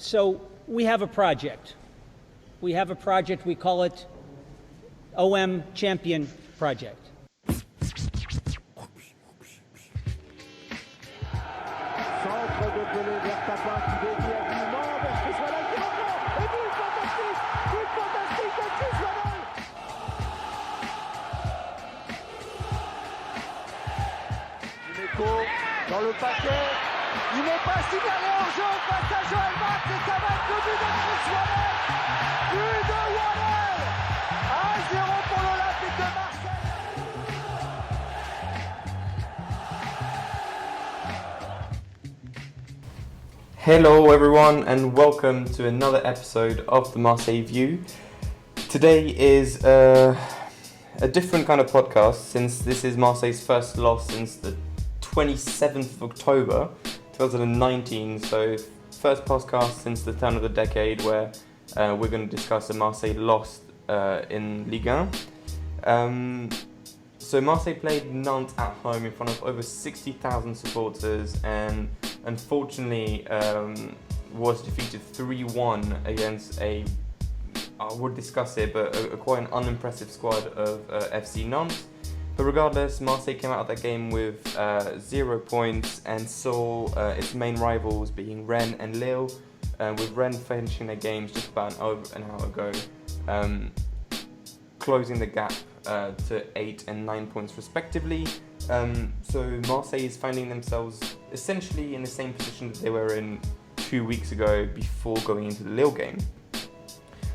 So we have a project. We call it OM Champion Project. Centre de Pelé vers Papin qui dévie habilement vers Chris qui rentre. Et but fantastique de Chris Dimeco dans le paquet. Il n'est pas signalé en jeu face à Joël Max et ça va être le but de Chris Waddell. But de Waddell. 1-0 pour l'Olympique de Marseille. Hello everyone and welcome to another episode of the Marseille View. Today is a different kind of podcast since this is Marseille's first loss since the 27th of October 2019, so first podcast since the turn of the decade where we're going to discuss a Marseille loss in Ligue 1. So Marseille played Nantes at home in front of over 60,000 supporters and unfortunately was defeated 3-1 against I would discuss it, but quite an unimpressive squad of FC Nantes. But regardless, Marseille came out of that game with 0 points and saw its main rivals being Rennes and Lille, with Rennes finishing their games just about an hour ago, closing the gap to 8 and 9 points respectively. So Marseille is finding themselves essentially in the same position that they were in 2 weeks ago before going into the Lille game.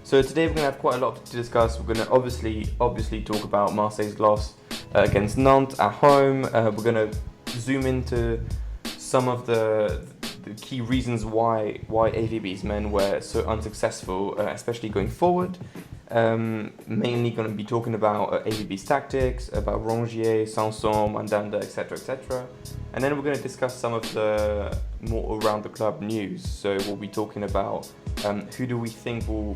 So today we're going to have quite a lot to discuss. We're going to obviously talk about Marseille's loss against Nantes at home. We're going to zoom into some of the key reasons why AVB's men were so unsuccessful, especially going forward. Mainly going to be talking about AVB's tactics, about Rongier, Sanson, Mandanda, etc. And then we're going to discuss some of the more around the club news. So we'll be talking about who do we think will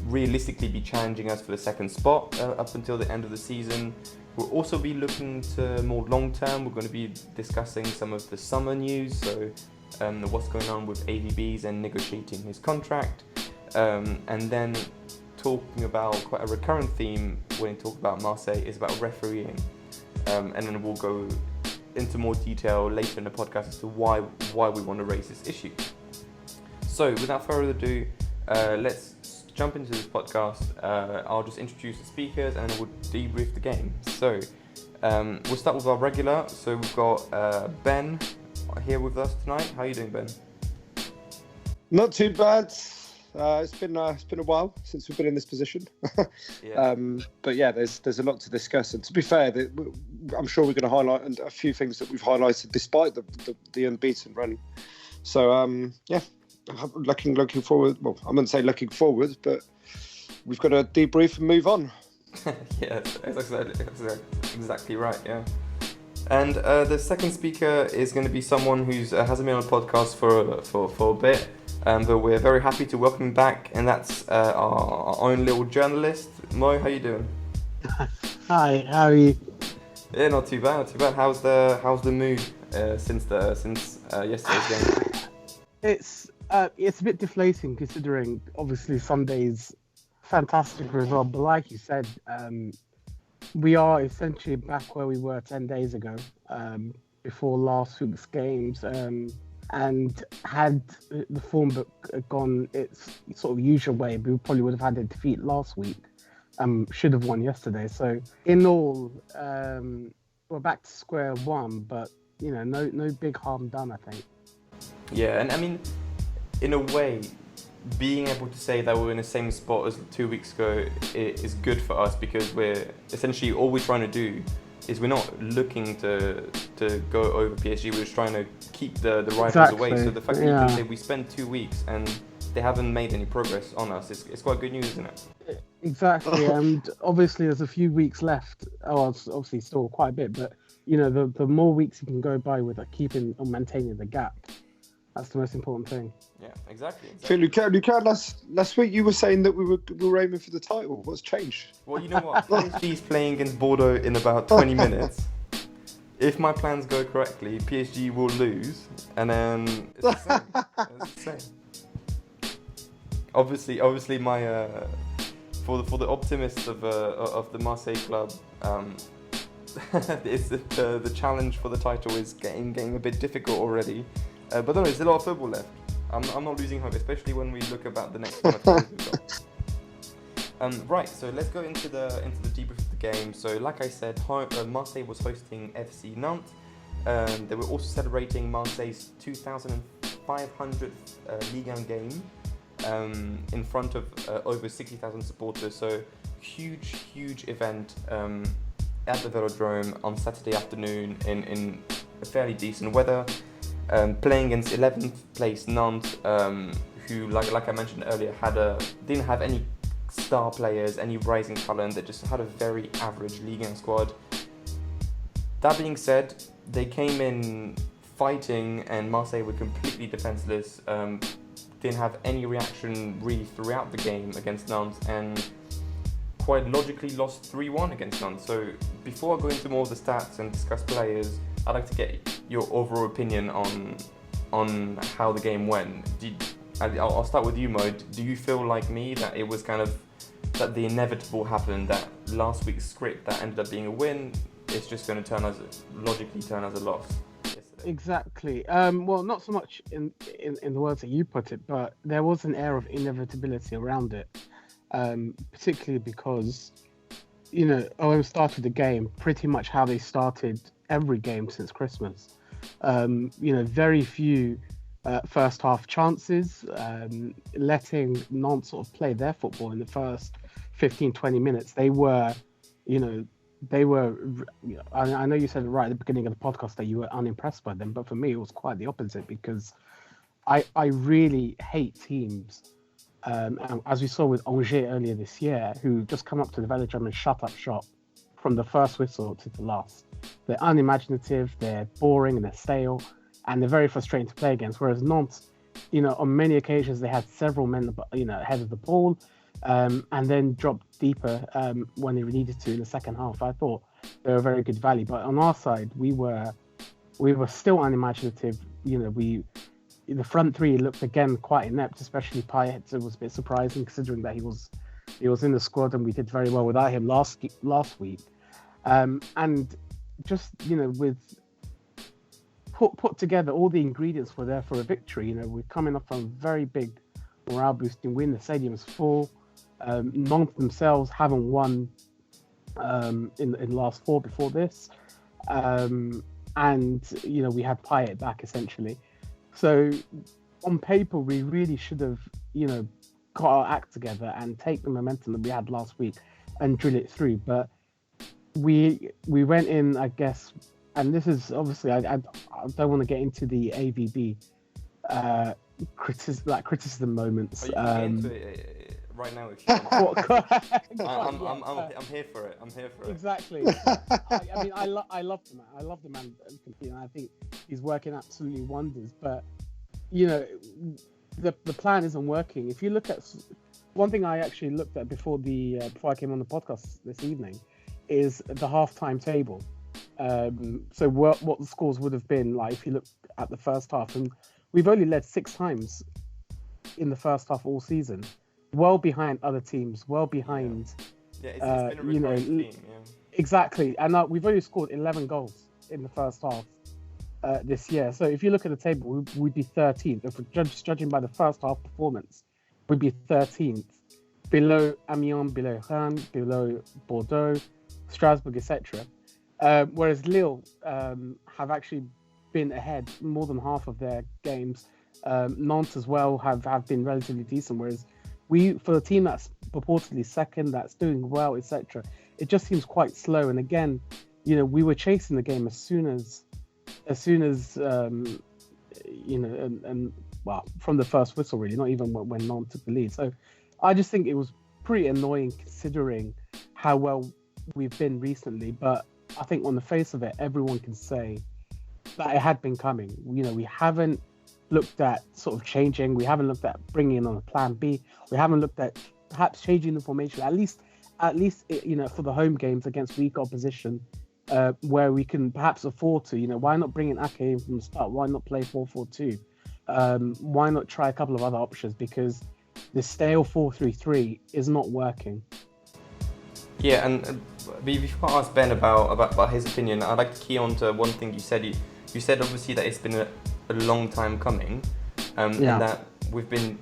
realistically be challenging us for the second spot up until the end of the season. We'll also be looking to more long term. We're going to be discussing some of the summer news, so what's going on with AVB's and negotiating his contract, and then talking about quite a recurrent theme when we talk about Marseille is about refereeing, and then we'll go into more detail later in the podcast as to why we want to raise this issue. So without further ado, let's jump into this podcast. I'll just introduce the speakers and then we'll debrief the game. So we'll start with our regular. So we've got Ben here with us tonight. How are you doing, Ben? Not too bad. It's been a while since we've been in this position. Yeah. But yeah, there's a lot to discuss. And to be fair, I'm sure we're going to highlight a few things that we've highlighted despite the unbeaten run. So yeah, looking forward. Well, I wouldn't say looking forward, but we've got to debrief and move on. Yeah, that's exactly right. Yeah. And the second speaker is going to be someone who's hasn't been on a podcast for a bit. But we're very happy to welcome him back, and that's our own little journalist, Mo. How you doing? Hi, how are you? Yeah, not too bad. How's the mood since yesterday's game? It's a bit deflating considering obviously Sunday's fantastic result, but like you said, we are essentially back where we were 10 days ago, before last week's games. And had the form book gone its sort of usual way, we probably would have had a defeat last week. Should have won yesterday. So in all, we're back to square one. But no big harm done, I think. Yeah, and I mean, in a way, being able to say that we're in the same spot as 2 weeks ago is good for us because we're essentially all we're trying to do is we're not looking to go over PSG. We're just trying to keep the rivals away. So the fact that you can say we spent 2 weeks and they haven't made any progress on us, it's quite good news, isn't it? Exactly, and obviously there's a few weeks left. Oh, it's obviously still quite a bit, but the more weeks you can go by with keeping or maintaining the gap, that's the most important thing. Yeah, exactly. Phil, Luca, last week you were saying that we were aiming for the title. What's changed? Well, you know what? PSG's playing against Bordeaux in about 20 minutes. If my plans go correctly, PSG will lose, and then it's the same. obviously, my for the optimists of the Marseille club, it's the challenge for the title is getting a bit difficult already. But no, there's a lot of football left. I'm not losing hope, especially when we look about the next one of games we've got. Right, so let's go into the debrief of the game. So, like I said, Marseille was hosting FC Nantes. They were also celebrating Marseille's 2,500th Ligue 1 game in front of over 60,000 supporters. So, huge event at the Velodrome on Saturday afternoon in fairly decent weather. Playing against 11th place Nantes, who, like I mentioned earlier, didn't have any star players, any rising talent. They just had a very average Ligue 1 squad. That being said, they came in fighting, and Marseille were completely defenseless. Didn't have any reaction really throughout the game against Nantes, and quite logically lost 3-1 against Nantes. So before I go into more of the stats and discuss players, I'd like to get your overall opinion on how the game went. I'll start with you, Mo. Do you feel like me that it was kind of that the inevitable happened, that last week's script that ended up being a win is just going to logically turn as a loss yesterday? Exactly. Well, not so much in the words that you put it, but there was an air of inevitability around it, particularly because, OM started the game pretty much how they started every game since Christmas. Very few first half chances, letting Nantes sort of play their football in the first 15-20 minutes. They were, I know you said right at the beginning of the podcast that you were unimpressed by them, but for me it was quite the opposite, because I really hate teams, as we saw with Angers earlier this year, who just come up to the Velodrome and shut up shop from the first whistle to the last. They're unimaginative, they're boring, and they're stale, and they're very frustrating to play against. Whereas Nantes, on many occasions they had several men, ahead of the ball, and then dropped deeper when they needed to in the second half. I thought they were very good value, but on our side, we were still unimaginative. The front three looked again quite inept, especially Payet. It was a bit surprising considering that he was in the squad and we did very well without him last week. And just with put together, all the ingredients were there for a victory. We're coming off a very big morale boosting win. The stadium's full. Nantes themselves haven't won in the last 4 before this, and we had Payet back essentially. So on paper, we really should have got our act together and take the momentum that we had last week and drill it through. But we went in, I guess, and this is obviously I don't want to get into the AVB criticism moments. Are you into it right now? If you I'm here for it. Exactly. I love the man. I love the man completely. I think he's working absolutely wonders. But the plan isn't working. If you look at one thing I actually looked at before I came on the podcast this evening, is the halftime table. So what the scores would have been like if you look at the first half, and we've only led 6 times in the first half all season, well behind other teams, well behind. Yeah, it's been a recurring theme. Yeah. Exactly, and we've only scored 11 goals in the first half this year. So if you look at the table, we'd be 13th. If we're judging by the first half performance, we'd be 13th, below Amiens, below Rennes, below Bordeaux, Strasbourg, etc. Whereas Lille have actually been ahead more than half of their games. Nantes as well have been relatively decent, whereas for a team that's purportedly second, that's doing well, etc., it just seems quite slow. And again, we were chasing the game as soon as from the first whistle, really, not even when Nantes took the lead. So I just think it was pretty annoying considering how well we've been recently. But I think on the face of it, everyone can say that it had been coming. We haven't looked at sort of changing. We haven't looked at bringing in on a plan B. We haven't looked at perhaps changing the formation, at least for the home games against weak opposition, where we can perhaps afford to. Why not bring in Ake in from the start? Why not play 4-4-2? Why not try a couple of other options? Because the stale 4-3-3 is not working. Yeah, and before I ask Ben about his opinion, I'd like to key on to one thing you said. You said obviously that it's been a long time coming, and that we've been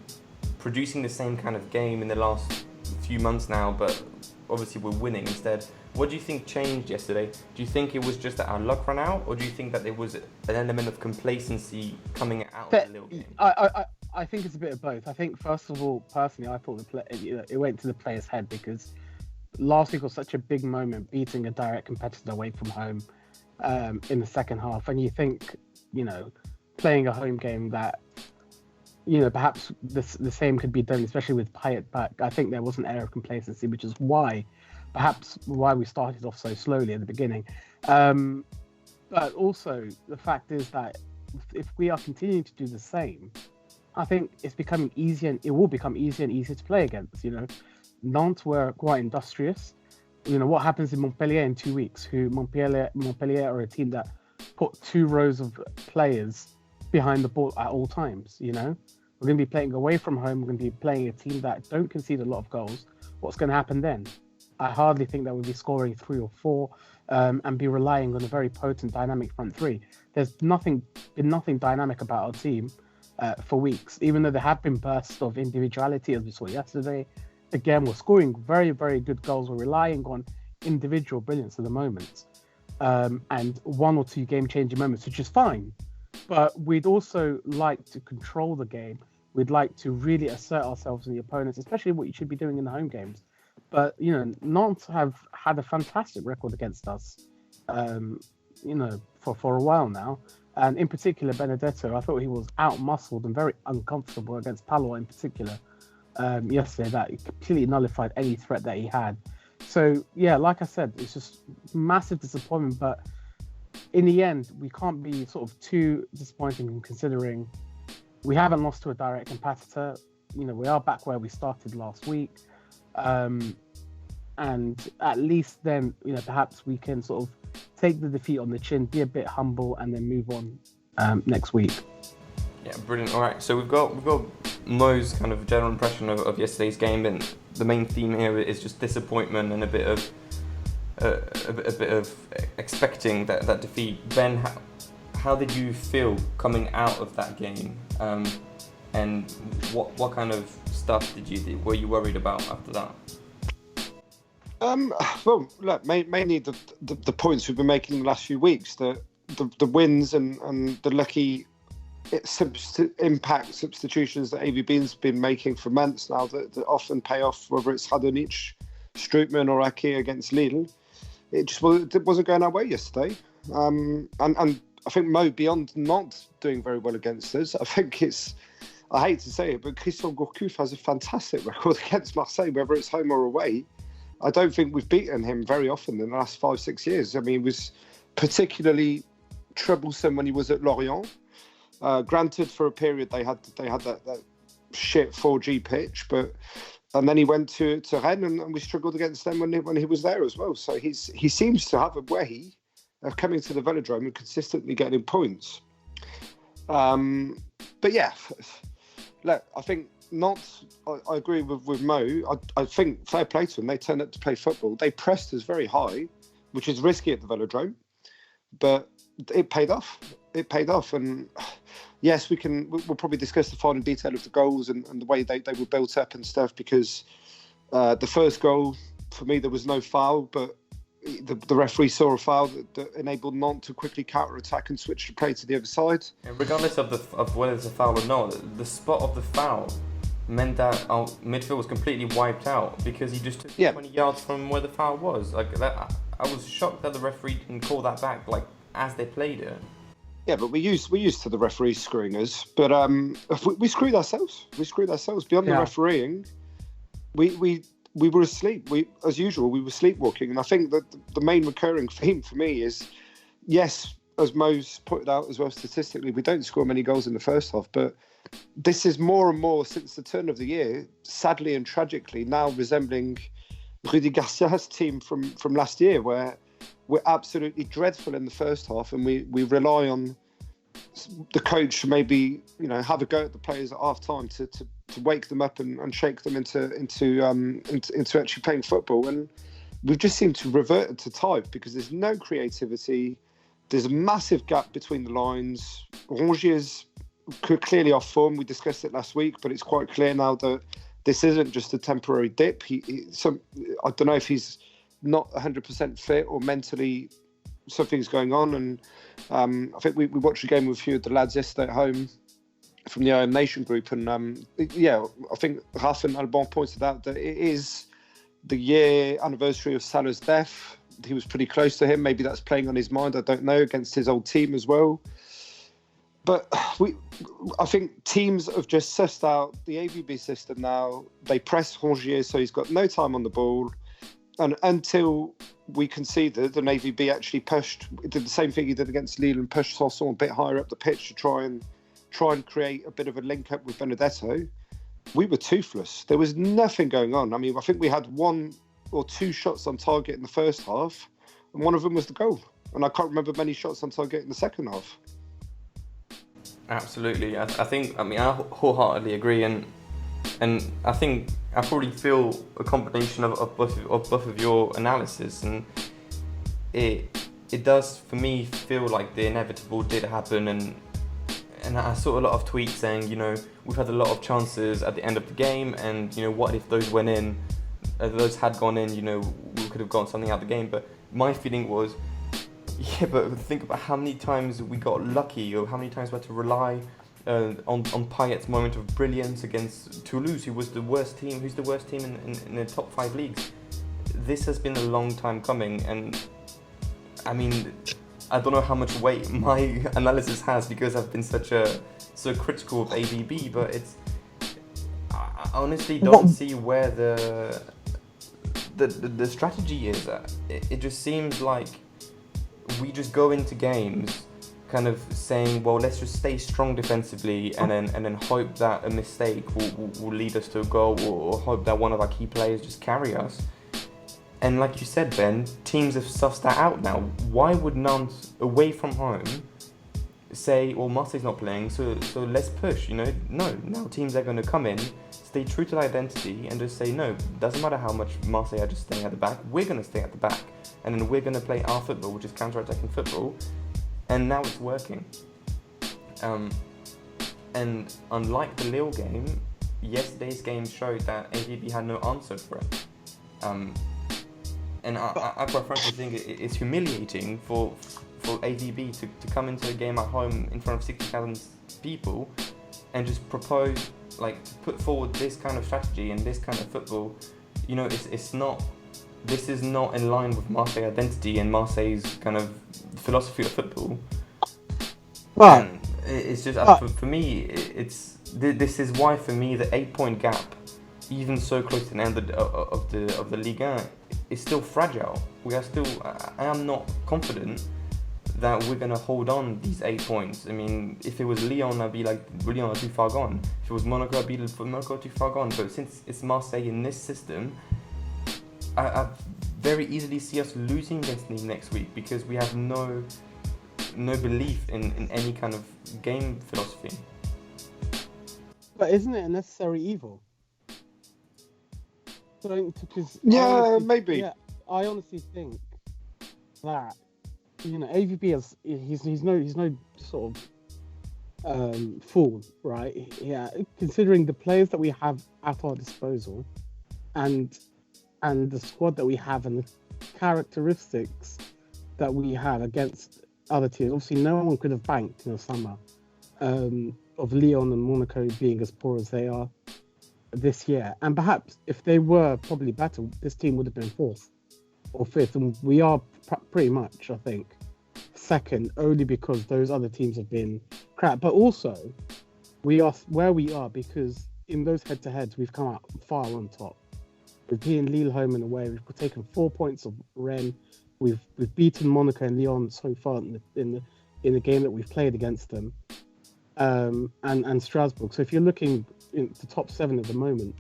producing the same kind of game in the last few months now, but obviously we're winning instead. What do you think changed yesterday? Do you think it was just that our luck ran out, or do you think that there was an element of complacency coming out of the little game? I think it's a bit of both. I think, first of all, personally, I thought it went to the player's head, because last week was such a big moment, beating a direct competitor away from home in the second half. And you think, playing a home game that, perhaps the same could be done, especially with Payet back. I think there was an air of complacency, which is why we started off so slowly at the beginning. But also, the fact is that if we are continuing to do the same, I think it's becoming easier, and it will become easier and easier to play against. Nantes were quite industrious. What happens in Montpellier in 2 weeks? Montpellier are a team that put 2 rows of players behind the ball at all times. We're going to be playing away from home. We're going to be playing a team that don't concede a lot of goals. What's going to happen then? I hardly think that we'll be scoring 3 or 4 and be relying on a very potent, dynamic front three. There's been nothing dynamic about our team for weeks, even though there have been bursts of individuality, as we saw yesterday. Again, we're scoring very, very good goals. We're relying on individual brilliance at the moment, and 1 or 2 game-changing moments, which is fine. But we'd also like to control the game. We'd like to really assert ourselves in the opponents, especially what you should be doing in the home games. But, Nantes have had a fantastic record against us, for a while now. And in particular, Benedetto, I thought he was out-muscled and very uncomfortable against Palois in particular yesterday. That completely nullified any threat that he had. So, yeah, like I said, it's just massive disappointment. But in the end, we can't be sort of too disappointing, considering we haven't lost to a direct competitor. We are back where we started last week. And at least then, perhaps we can sort of take the defeat on the chin, be a bit humble, and then move on next week. Yeah, brilliant. All right, so we've got Mo's kind of general impression of yesterday's game, and the main theme here is just disappointment and a bit of expecting that defeat. Ben, how did you feel coming out of that game, and what kind of stuff were you worried about after that? Well, look, mainly the points we've been making in the last few weeks, the wins and the lucky impact substitutions that AVB's been making for months now that often pay off, whether it's Radonjic, Strootman or Ake against Lille. It wasn't going our way yesterday. And I think Mo, beyond not doing very well against us, I hate to say it, but Christian Gourcuff has a fantastic record against Marseille, whether it's home or away. I don't think we've beaten him very often in the last 5-6 years. I mean, he was particularly troublesome when he was at Lorient. Granted, for a period they had that shit 4G pitch, and then he went to Rennes and we struggled against them when he was there as well. So he seems to have a way of coming to the Velodrome and consistently getting points. But yeah, look, I think I agree with Mo. I think fair play to them. They turned up to play football. They pressed us very high, which is risky at the Velodrome, but it paid off. And yes, we'll probably discuss the final detail of the goals and the way they were built up and stuff, because the first goal, for me, there was no foul, but the referee saw a foul that enabled Nantes to quickly counter-attack and switch the play to the other side. And regardless of whether it's a foul or not, the spot of the foul meant that our midfield was completely wiped out, because he just took 20 yards from where the foul was. Like that, I was shocked that the referee didn't call that back, like, as they played it. Yeah, but we're used to the referees screwing us. But we screwed ourselves. Beyond the refereeing, we were asleep. As usual, we were sleepwalking. And I think that the main recurring theme for me is, yes, as Mo's pointed out as well, statistically, we don't score many goals in the first half. But this is more and more, since the turn of the year, sadly and tragically, now resembling Rudy Garcia's team from last year, where we're absolutely dreadful in the first half, and we rely on the coach to maybe have a go at the players at half time to wake them up and shake them into actually playing football. And we've just seemed to revert to type because there's no creativity. There's a massive gap between the lines. Rangier's clearly off form. We discussed it last week, but it's quite clear now that this isn't just a temporary dip. I don't know if he's not 100% fit or mentally something's going on. And I think we watched a game with a few of the lads yesterday at home from the IM Nation group. And I think Raph and Alban pointed out that it is the year anniversary of Salah's death. He was pretty close to him. Maybe that's playing on his mind. I don't know, against his old team as well. But I think teams have just sussed out the AVB system now. They press Rongier, so he's got no time on the ball. And until we conceded, and AVB actually did the same thing he did against Lille and pushed Sanson a bit higher up the pitch to try and create a bit of a link up with Benedetto. We were toothless. There was nothing going on. I mean, I think we had 1 or 2 shots on target in the first half, and one of them was the goal. And I can't remember many shots on target in the second half. Absolutely. I wholeheartedly agree, and I think I probably feel a combination of both of your analysis, and it does for me feel like the inevitable did happen, and I saw a lot of tweets saying, we've had a lot of chances at the end of the game, and what if those went in, those had gone in, we could have gotten something out of the game. But my feeling was, yeah, but think about how many times we got lucky, or how many times we had to rely on Payet's moment of brilliance against Toulouse, who's the worst team in the top 5 leagues. This has been a long time coming, and I mean, I don't know how much weight my analysis has because I've been so critical of AVB, but I honestly don't see where the strategy is. It just seems like we just go into games kind of saying, well, let's just stay strong defensively, and then hope that a mistake will lead us to a goal, or hope that one of our key players just carry us. And like you said, Ben, teams have sussed that out now. Why would Nantes, away from home, say, well, Marseille's not playing, so let's push, No, now teams are going to come in, stay true to their identity, and just say, no, doesn't matter how much Marseille are just staying at the back, we're going to stay at the back. And then we're going to play our football, which is counter-attacking football. And now it's working. And unlike the Lille game, yesterday's game showed that AVB had no answer for it. And I quite frankly think it's humiliating for AVB to come into a game at home in front of 60,000 people and just propose, to put forward this kind of strategy and this kind of football. This is not in line with Marseille identity and Marseille's kind of philosophy of football. Right. And it's just for me. This is why for me the 8-point gap, even so close to the end of the Ligue 1, is still fragile. I am not confident that we're gonna hold on these 8 points. I mean, if it was Lyon, I'd be like, Lyon are too far gone. If it was Monaco, I'd be like, Monaco too far gone. But since it's Marseille in this system, I very easily see us losing against them next week because we have no belief in any kind of game philosophy. But isn't it a necessary evil? Maybe. Yeah, I honestly think that AVB he's no sort of fool, right? Yeah, considering the players that we have at our disposal, and the squad that we have, and the characteristics that we have against other teams. Obviously, no one could have banked in the summer of Lyon and Monaco being as poor as they are this year. And perhaps if they were probably better, this team would have been 4th or 5th. And we are pretty much, I think, 2nd, only because those other teams have been crap. But also, we are where we are because in those head-to-heads, we've come out far on top. We've beaten Lille home and away. We've taken 4 points of Rennes. We've beaten Monaco and Lyon so far in the game that we've played against them, and Strasbourg. So if you're looking in the top 7 at the moment,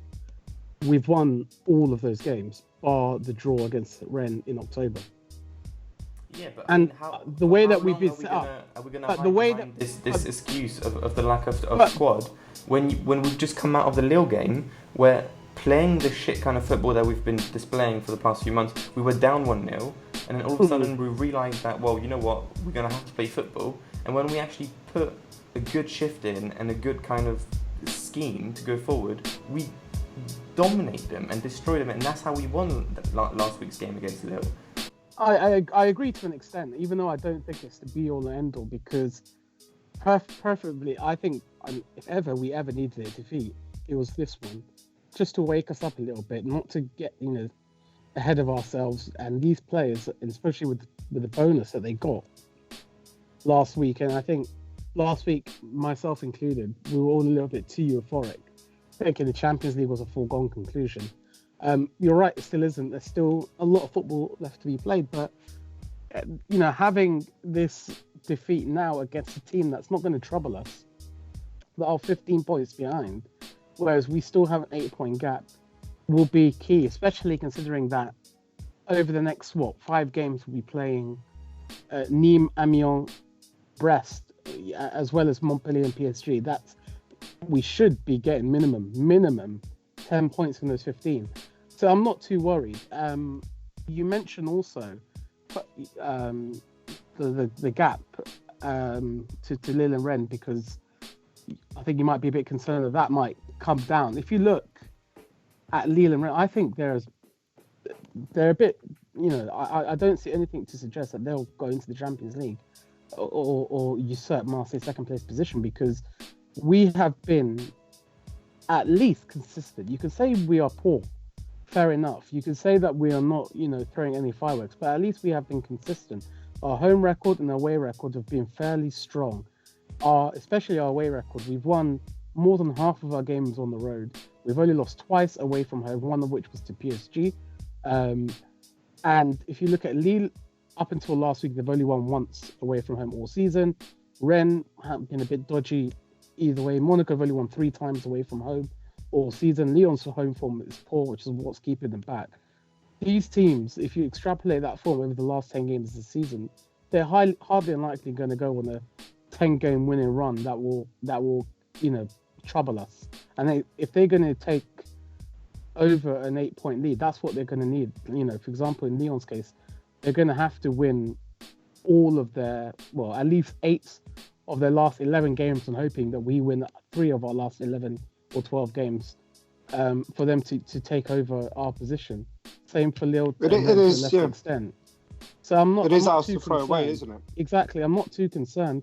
we've won all of those games, bar the draw against Rennes in October. Yeah, but And the way that we've been set up, are we gonna but hide the way behind that- this excuse of the lack of But- squad when we've just come out of the Lille game where playing the shit kind of football that we've been displaying for the past few months, we were down 1-0, and then all of a sudden we realised that, well, you know what, we're gonna have to play football, and when we actually put a good shift in and a good kind of scheme to go forward, we dominate them and destroy them, and that's how we won last week's game against Lille. I agree to an extent, even though I don't think it's the be all and end all, because preferably, I think if we ever needed a defeat, it was this one, just to wake us up a little bit, not to get ahead of ourselves. And these players, and especially with the bonus that they got last week, and I think last week, myself included, we were all a little bit too euphoric, thinking the Champions League was a foregone conclusion. You're right, it still isn't. There's still a lot of football left to be played, but having this defeat now against a team that's not going to trouble us, that are 15 points behind, whereas we still have an 8-point gap, will be key, especially considering that over the next 5 games we'll be playing Nîmes, Amiens, Brest, as well as Montpellier and PSG. We should be getting minimum 10 points from those 15. So I'm not too worried. You mentioned also the gap to Lille and Rennes, because I think you might be a bit concerned that might come down. If you look at Lille and Rennes, I think they're a bit, I don't see anything to suggest that they'll go into the Champions League or usurp Marseille's second place position, because we have been at least consistent. You can say we are poor, fair enough. You can say that we are not, throwing any fireworks, but at least we have been consistent. Our home record and away record have been fairly strong. Especially our away record, we've won more than half of our games on the road. We've only lost twice away from home, one of which was to PSG. And if you look at Lille, up until last week, they've only won once away from home all season. Rennes have been a bit dodgy either way. Monaco have only won 3 times away from home all season. Lyon's home form is poor, which is what's keeping them back. These teams, if you extrapolate that form over the last 10 games of the season, they're hardly unlikely going to go on a 10-game winning run that will trouble us. And if they're going to take over an 8-point lead, that's what they're going to need. For example, in Lyon's case, they're going to have to win all of their, at least 8 of their last 11 games, and hoping that we win 3 of our last 11 or 12 games for them to take over our position. Same for Lille to a lesser extent. So I'm not. It is ours too to throw concerned. away, isn't it? Exactly. I'm not too concerned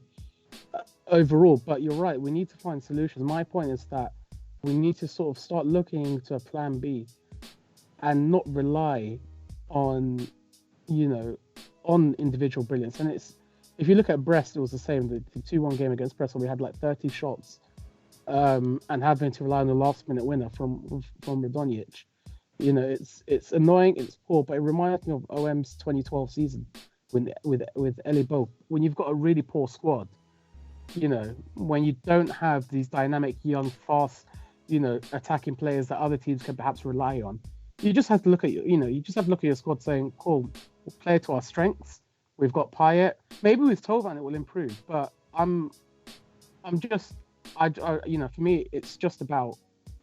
overall, but you're right. We need to find solutions. My point is that we need to sort of start looking into a plan B and not rely on, on individual brilliance. And if you look at Brest, it was the same. The 2-1 game against Brest, where we had like 30 shots and having to rely on the last-minute winner from Radonjic. It's annoying, it's poor, but it reminds me of OM's 2012 season with Elie Bow. When you've got a really poor squad, when you don't have these dynamic, young, fast, attacking players that other teams can perhaps rely on, you just have to look at your squad saying, cool, we'll play to our strengths. We've got Payet. Maybe with Tovan it will improve, but for me, it's just about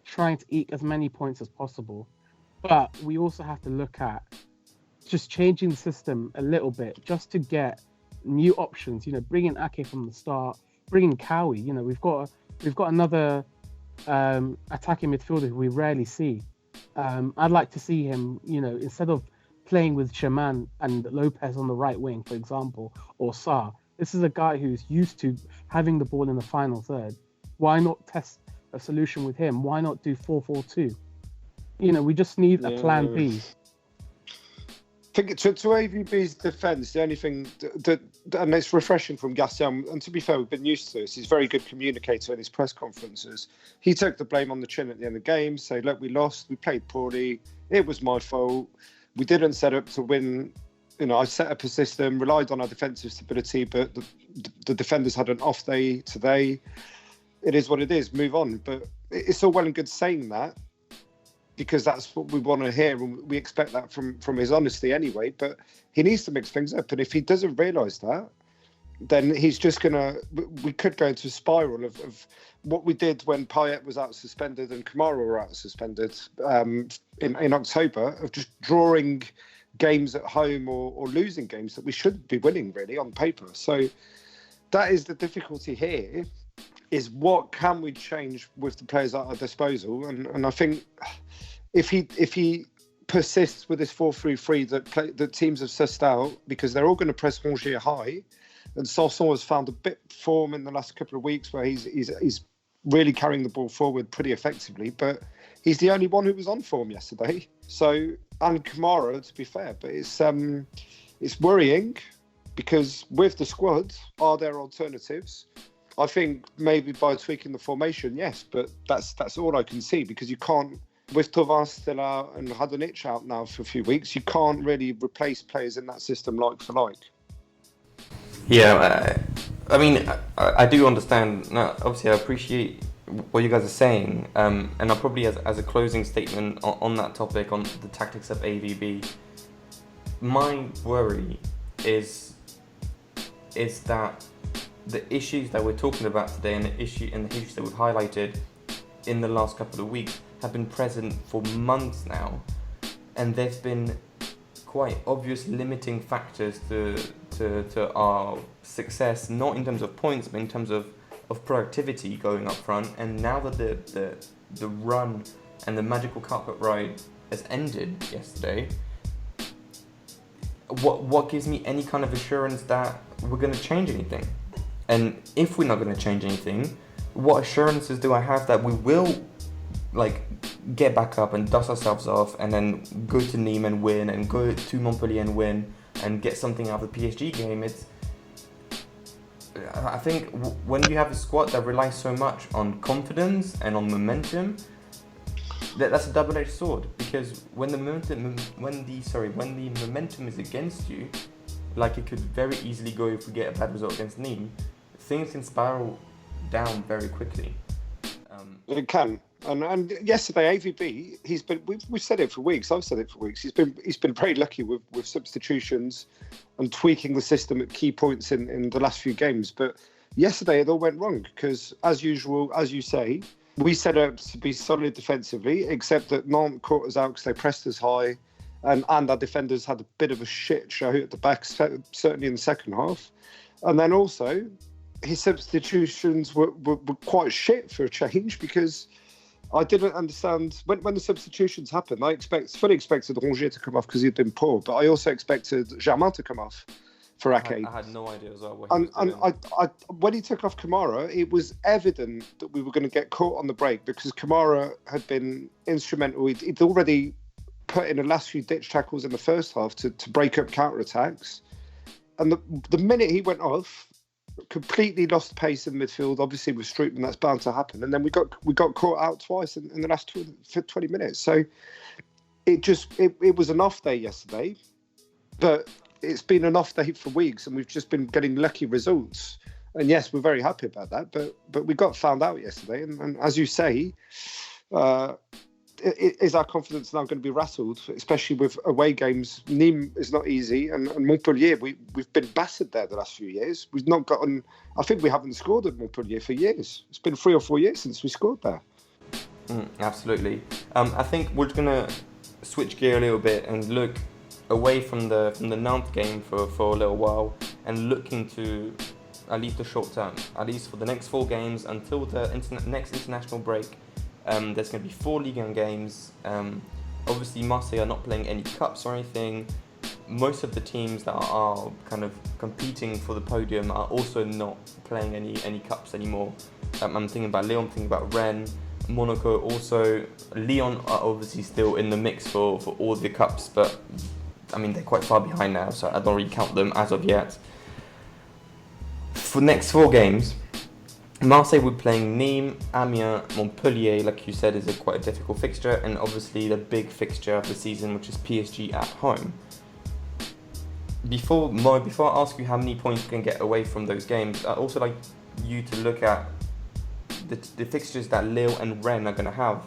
trying to eke as many points as possible. But we also have to look at just changing the system a little bit, just to get new options. Bringing Ake from the start, bringing Cowie. We've got another attacking midfielder who we rarely see. I'd like to see him, instead of playing with Shaman and Lopez on the right wing, for example, or Sarr. This is a guy who's used to having the ball in the final third. Why not test a solution with him? Why not do 4-4-2? We just need a plan B. To AVB's defence, the only thing that and it's refreshing from Gaston, and to be fair, we've been used to this. He's a very good communicator in his press conferences. He took the blame on the chin at the end of the game, say, look, we lost, we played poorly, it was my fault, we didn't set up to win. I set up a system, relied on our defensive stability, but the defenders had an off day today. It is what it is, move on. But it's all well and good saying that. because that's what we want to hear, and we expect that from his honesty anyway. But he needs to mix things up, and if he doesn't realise that, then he's just we could go into a spiral of what we did when Payet was out suspended and Kamara were out suspended in October, of just drawing games at home or losing games that we should be winning really on paper. So that is the difficulty here, is what can we change with the players at our disposal. And I think if he persists with this 4-3-3 that teams have sussed out, because they're all going to press Rongier high, and Sanson has found a bit of form in the last couple of weeks where he's really carrying the ball forward pretty effectively, but he's the only one who was on form yesterday. So, and Kamara, to be fair, but it's worrying, because with the squad, are there alternatives? I think maybe by tweaking the formation, yes, but that's all I can see, because you can't, with Thauvin still out and Hadonich out now for a few weeks, you can't really replace players in that system like for like. Yeah, I mean, I do understand. Now, obviously, I appreciate what you guys are saying, and I'll probably, as a closing statement on that topic, on the tactics of AVB, my worry is that the issues that we're talking about today, and the issues that we've highlighted in the last couple of weeks, have been present for months now, and there's been quite obvious limiting factors to our success, not in terms of points, but in terms of productivity going up front. And now that the run and the magical carpet ride has ended yesterday, what gives me any kind of assurance that we're going to change anything? And if we're not going to change anything, what assurances do I have that we will get back up and dust ourselves off, and then go to Nîmes and win, and go to Montpellier and win, and get something out of the PSG game? I think when you have a squad that relies so much on confidence and on momentum, that's a double-edged sword, because when the momentum is against you, like it could very easily go if we get a bad result against Nîmes, things can spiral down very quickly. It can. And yesterday, AVB, we've said it for weeks. I've said it for weeks. He's been very lucky with substitutions and tweaking the system at key points in the last few games. But yesterday it all went wrong, because, as usual, as you say, we set up to be solid defensively, except that Nantes caught us out because they pressed us high, and our defenders had a bit of a shit show at the back, certainly in the second half. And then also, his substitutions were quite shit for a change, because I didn't understand when the substitutions happened. I fully expected Rongier to come off because he'd been poor, but I also expected Germain to come off for Ake. I had no idea as well. When he took off Kamara, it was evident that we were going to get caught on the break, because Kamara had been instrumental. He'd already put in the last few ditch tackles in the first half to break up counter-attacks. And the minute he went off, completely lost pace in midfield, obviously with Strootman, that's bound to happen. And then we got caught out twice in the last 20 minutes. So it was an off day yesterday, but it's been an off day for weeks, and we've just been getting lucky results. And yes, we're very happy about that, but we got found out yesterday. And as you say, is our confidence now going to be rattled, especially with away games? Nîmes is not easy, and Montpellier, we've been battered there the last few years. We've not gotten, I think we haven't scored at Montpellier for years. It's been 3 or 4 years since we scored there. Absolutely. I think we're going to switch gear a little bit and look away from the Nantes game for a little while, and look into at least the short term, at least for the next 4 games until the next international break. There's going to be 4 Ligue 1 games. Obviously, Marseille are not playing any cups or anything. Most of the teams that are kind of competing for the podium are also not playing any cups anymore. I'm thinking about Lyon, I'm thinking about Rennes, Monaco also. Lyon are obviously still in the mix for all the cups, but I mean, they're quite far behind now, so I don't really count them as of yet. For the next 4 games, Marseille will be playing Nîmes, Amiens, Montpellier, like you said, is quite a difficult fixture, and obviously the big fixture of the season, which is PSG at home. Before I ask you how many points we can get away from those games, I'd also like you to look at the fixtures that Lille and Rennes are going to have.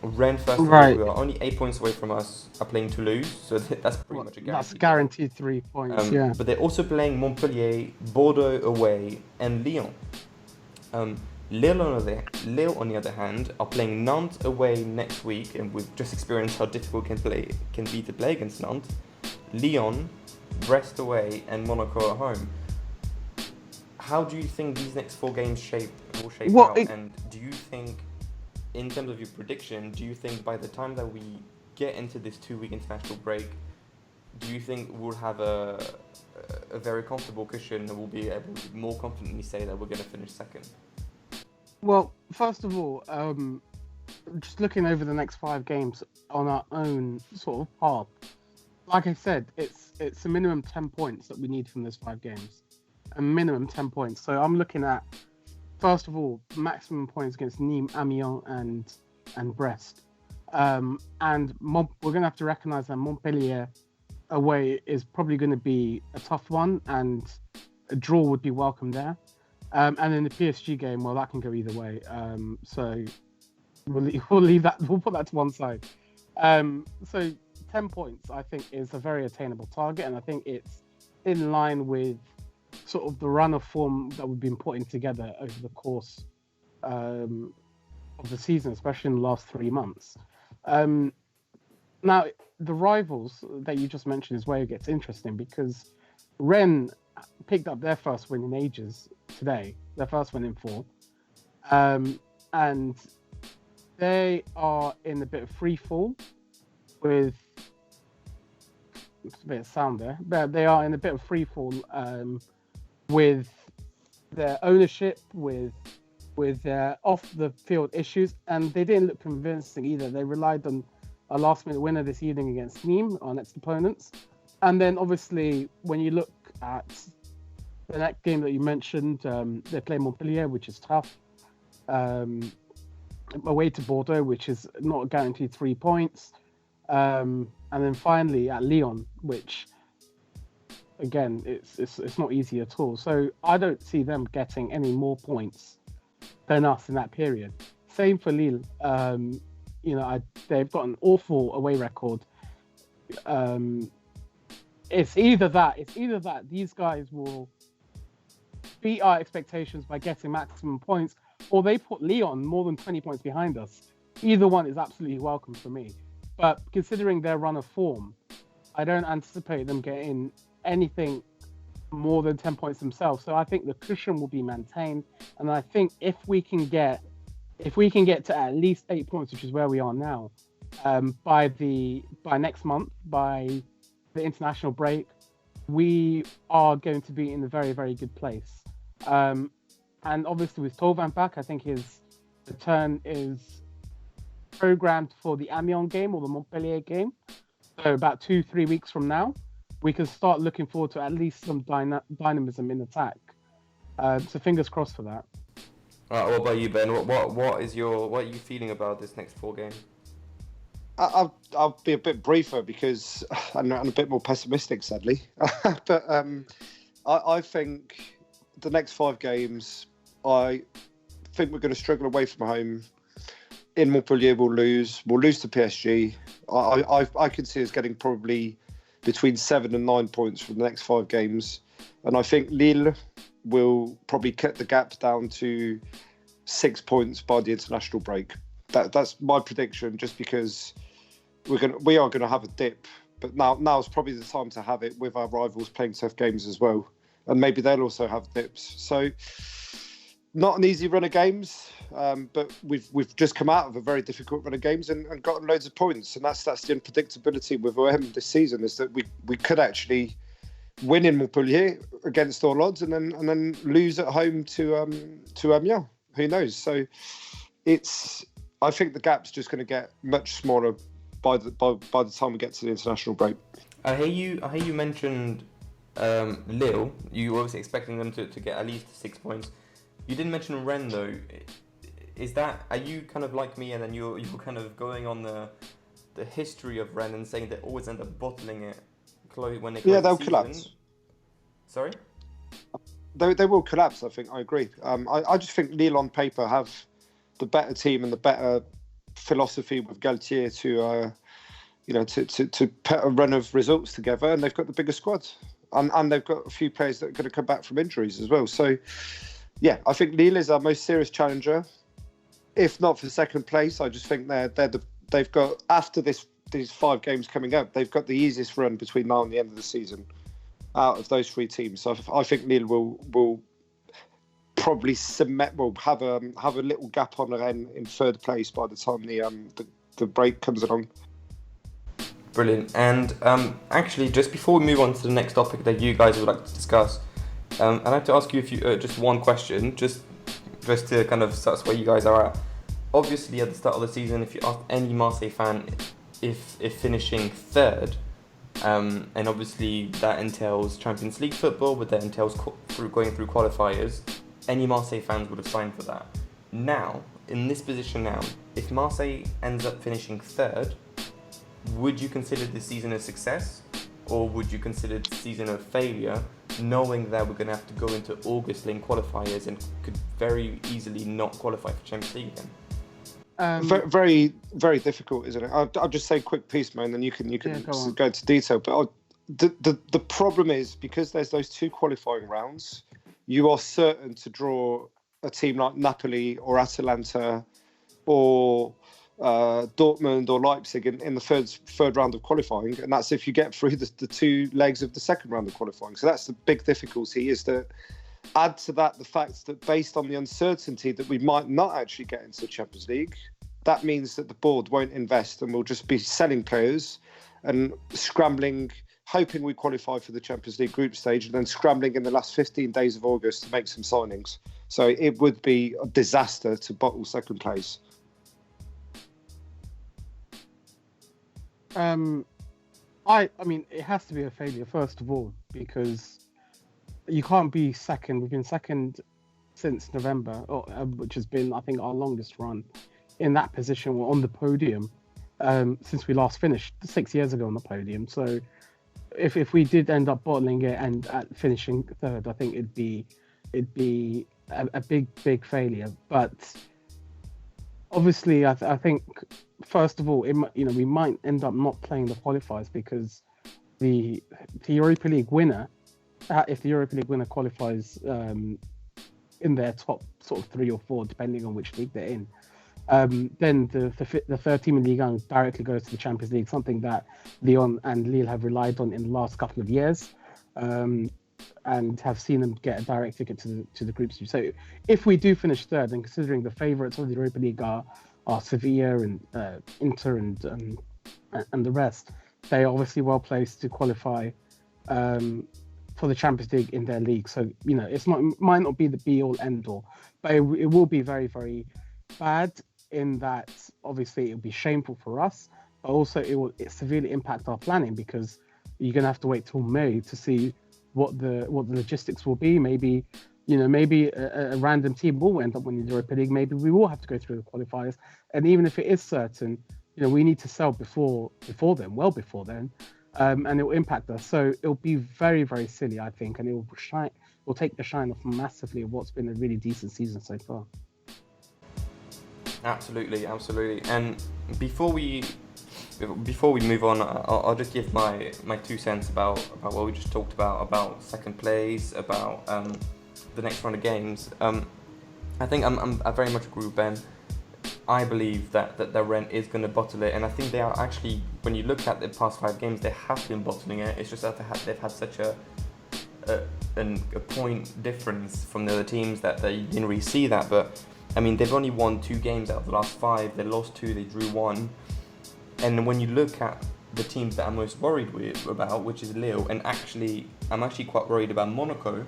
Rennes, first of Right. all, who are only 8 points away from us, are playing Toulouse, so that's pretty much a guarantee. That's guaranteed 3 points. Yeah. But they're also playing Montpellier, Bordeaux away, and Lyon. Lille, on the other hand, are playing Nantes away next week, and we've just experienced how difficult it can be to play against Nantes. Lyon, Brest away, and Monaco at home. How do you think these next 4 games will shape out? And do you think, in terms of your prediction, do you think by the time that we get into this 2-week international break, do you think we'll have a very comfortable cushion and we'll be able to more confidently say that we're going to finish second? Well, first of all, just looking over the next 5 games on our own sort of path, like I said, it's a minimum 10 points that we need from those 5 games. A minimum 10 points. So I'm looking at, first of all, maximum points against Nîmes, Amiens, and Brest. And we're going to have to recognise that Montpellier away is probably going to be a tough one, and a draw would be welcome there. And in the PSG game, well, that can go either way. So we'll leave that. We'll put that to one side. So 10 points, I think, is a very attainable target, and I think it's in line with sort of the run of form that we've been putting together over the course of the season, especially in the last 3 months. Now, the rivals that you just mentioned is where it gets interesting, because Rennes picked up their first win in ages today, their first win in 4. And they are in a bit of free fall with a bit of sound there, but they are in a bit of free fall with their ownership, with their off the field issues, and they didn't look convincing either. They relied on a last minute winner this evening against Nîmes, our next opponents. And then obviously when you look at the next game that you mentioned, they play Montpellier, which is tough. Away to Bordeaux, which is not guaranteed 3 points. And then finally at Lyon, which again, it's not easy at all. So I don't see them getting any more points than us in that period. Same for Lille. They've got an awful away record. It's either that these guys will beat our expectations by getting maximum points, or they put Lyon more than 20 points behind us. Either one is absolutely welcome for me. But considering their run of form, I don't anticipate them getting anything more than 10 points themselves. So I think the cushion will be maintained, and I think if we can get to at least 8 points, which is where we are now, by next month, by the international break, we are going to be in a very, very good place. And obviously with Thauvin back, I think his return is programmed for the Amiens game or the Montpellier game. So about 2-3 weeks from now, we can start looking forward to at least some dynamism in attack. So fingers crossed for that. What about you, Ben? What are you feeling about this next 4 games? I'll be a bit briefer because I'm a bit more pessimistic, sadly. But I think the next 5 games, I think we're going to struggle away from home. In Montpellier, we'll lose to PSG. I could see us getting probably between 7 and 9 points from the next 5 games. And I think Lille will probably cut the gap down to 6 points by the international break. That's my prediction, just because we are going to have a dip. But now's probably the time to have it, with our rivals playing tough games as well. And maybe they'll also have dips. So not an easy run of games, but we've just come out of a very difficult run of games and gotten loads of points. And that's the unpredictability with OM this season, is that we could actually win in Montpellier against all odds and then lose at home to Amiens. Who knows? So I think the gap's just going to get much smaller by the time we get to the international break. I hear you mentioned Lille. You were obviously expecting them to get at least 6 points. You didn't mention Rennes though. Are you kind of like me, and then you're kind of going on the history of Rennes and saying they always end up bottling it when they they'll the collapse. Sorry? They will collapse, I think. I agree. I just think Lille on paper have the better team and the better philosophy with Galtier to put a run of results together, and they've got the bigger squad, and they've got a few players that are going to come back from injuries as well. So, yeah, I think Lille is our most serious challenger. If not for second place, I just think they've got, after these 5 games coming up, they've got the easiest run between now and the end of the season out of those 3 teams. So I think Lille will probably have a little gap on Rennes in third place by the time the break comes along. Brilliant. And actually, just before we move on to the next topic that you guys would like to discuss, I'd like to ask you just one question, just to kind of suss where you guys are at. Obviously, at the start of the season, if you ask any Marseille fan if finishing third, and obviously that entails Champions League football, but that entails going through qualifiers, any Marseille fans would have signed for that. Now, in this position now, if Marseille ends up finishing third, would you consider this season a success, or would you consider the season a failure, knowing that we're going to have to go into August playing qualifiers and could very easily not qualify for Champions League again? Very, very difficult, isn't it? I'll just say a quick piece, man, and then you can go into detail. But the problem is, because there's those 2 qualifying rounds, you are certain to draw a team like Napoli or Atalanta or Dortmund or Leipzig in the third round of qualifying, and that's if you get through the 2 legs of the second round of qualifying. So that's the big difficulty, is that add to that the fact that based on the uncertainty that we might not actually get into the Champions League, that means that the board won't invest and will just be selling players and scrambling, hoping we qualify for the Champions League group stage, and then scrambling in the last 15 days of August to make some signings. So it would be a disaster to bottle second place. I mean, it has to be a failure, first of all, because you can't be second. We've been second since November, which has been, I think, our longest run in that position. We're on the podium since we last finished 6 years ago on the podium. So if we did end up bottling it and finishing third, I think it'd be a big failure. But obviously, I think first of all, we might end up not playing the qualifiers, because the Europa League winner, if the Europa League winner qualifies in their top sort of 3 or 4, depending on which league they're in, then the third team in Ligue 1 directly goes to the Champions League, something that Lyon and Lille have relied on in the last couple of years, and have seen them get a direct ticket to the group stage. So if we do finish third, and considering the favourites of the Europa League are Sevilla and Inter and the rest, they are obviously well placed to qualify for the Champions League in their league. So it might not be the be all end all, but it will be very, very bad, in that obviously it will be shameful for us, but also it will severely impact our planning, because you're going to have to wait till May to see what the logistics will be. Maybe a random team will end up winning the Europa League. Maybe we will have to go through the qualifiers, and even if it is certain, we need to sell before then, and it will impact us. So it'll be very, very silly, I think, and it will take the shine off massively of what's been a really decent season so far. Absolutely. And before we move on, I'll just give my 2 cents about what we just talked about second place, about the next round of games. I think I very much agree with Ben. I believe that Rennes is going to bottle it, and I think they are actually, when you look at the past 5 games, they have been bottling it. It's just that they've had such a point difference from the other teams that they didn't really see that. But I mean, they've only won 2 games out of the last 5. They lost 2, they drew 1. And when you look at the teams that I'm most worried about, which is Lille, and I'm actually quite worried about Monaco,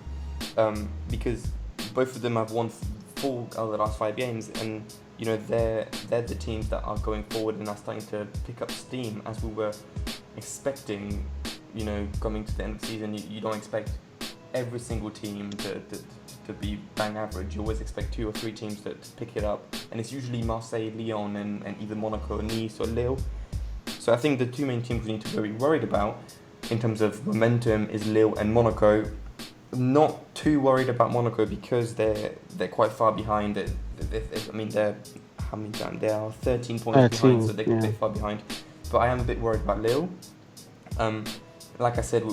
because both of them have won 4 out of the last 5 games, and they're the teams that are going forward and are starting to pick up steam, as we were expecting. Coming to the end of the season, you don't expect every single team to be bang average. You always expect 2 or 3 teams to pick it up, and it's usually Marseille, Lyon, and either Monaco, Nice, or Lille. So I think the 2 main teams we need to be very worried about in terms of momentum is Lille and Monaco. Not too worried about Monaco, because they're quite far behind. They're how many down? They are 13 points behind, so they're a bit far behind. But I am a bit worried about Lille. Like I said,